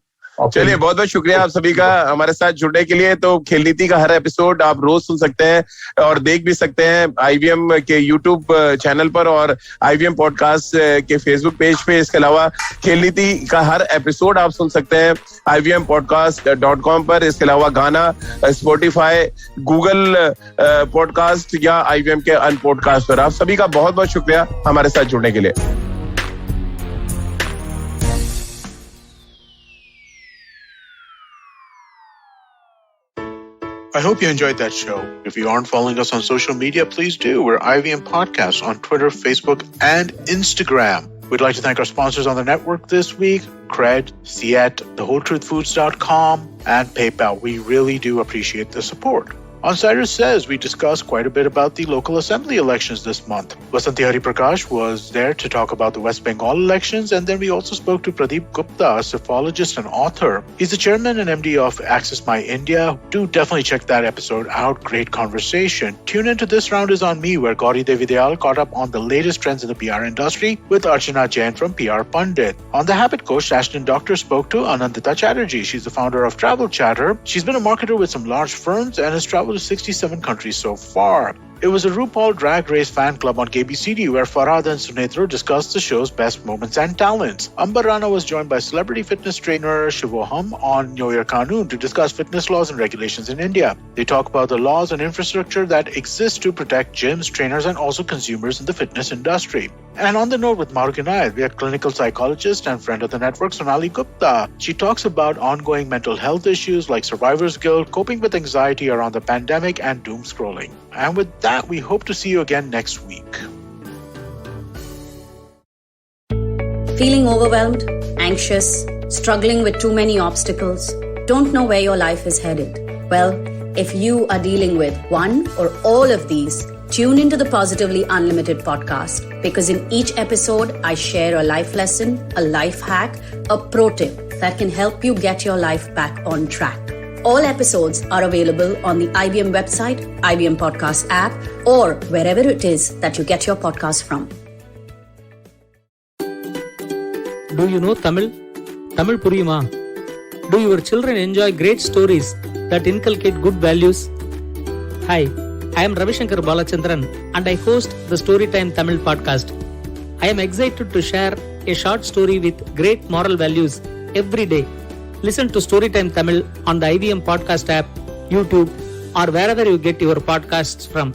चलिए, बहुत बहुत शुक्रिया आप सभी का हमारे साथ जुड़ने के लिए। तो खेल नीति का हर एपिसोड आप रोज सुन सकते हैं और देख भी सकते हैं IVM के YouTube चैनल पर और IVM पॉडकास्ट के फेसबुक पेज पे। इसके अलावा खेल नीति का हर एपिसोड आप सुन सकते हैं IVMpodcast.com पर। इसके अलावा गाना, Spotify, Google पॉडकास्ट या IVM के अन्य पॉडकास्ट पर। आप सभी का बहुत बहुत शुक्रिया हमारे साथ जुड़ने के लिए। I hope you enjoyed that show. If you aren't following us on social media, please do. We're IVM Podcasts on Twitter, Facebook, and Instagram. We'd like to thank our sponsors on the network this week, Cred, Siet, TheWholeTruthFoods.com, and PayPal. We really do appreciate the support. On Cyrus Says, we discussed quite a bit about the local assembly elections this month. Vasanti Hariprakash was there to talk about the West Bengal elections, and then we also spoke to Pradeep Gupta, a psephologist and author. He's the chairman and MD of Access My India. Do definitely check that episode out. Great conversation. Tune into This Round Is On Me, where Gauri Devi Dayal caught up on the latest trends in the PR industry with Archana Jain from PR Pundit. On The Habit Coach, Ashton Doctor spoke to Anandita Chatterjee. She's the founder of Travel Chatter. She's been a marketer with some large firms and has traveled to 67 countries so far. It was a RuPaul Drag Race fan club on KBCD where Farhad and Sunetru discussed the show's best moments and talents. Amber Rana was joined by celebrity fitness trainer Shivoham on Know Your Kanun to discuss fitness laws and regulations in India. They talk about the laws and infrastructure that exist to protect gyms, trainers, and also consumers in the fitness industry. And on the note with Maruk Inayat, we have clinical psychologist and friend of the network, Sonali Gupta. She talks about ongoing mental health issues like survivor's guilt, coping with anxiety around the pandemic, and doom scrolling. And with that, we hope to see you again next week. Feeling overwhelmed, anxious, struggling with too many obstacles, don't know where your life is headed? Well, if you are dealing with one or all of these, tune into the Positively Unlimited podcast, because in each episode, I share a life lesson, a life hack, a pro tip that can help you get your life back on track. All episodes are available on the IBM website, IBM Podcast app, or wherever it is that you get your podcast from. Do you know Tamil? Tamil puriyuma? Do your children enjoy great stories that inculcate good values? Hi, I am Ravishankar Balachandran and I host the Storytime Tamil podcast. I am excited to share a short story with great moral values every day. Listen to Storytime Tamil on the IVM Podcast app, YouTube, or wherever you get your podcasts from.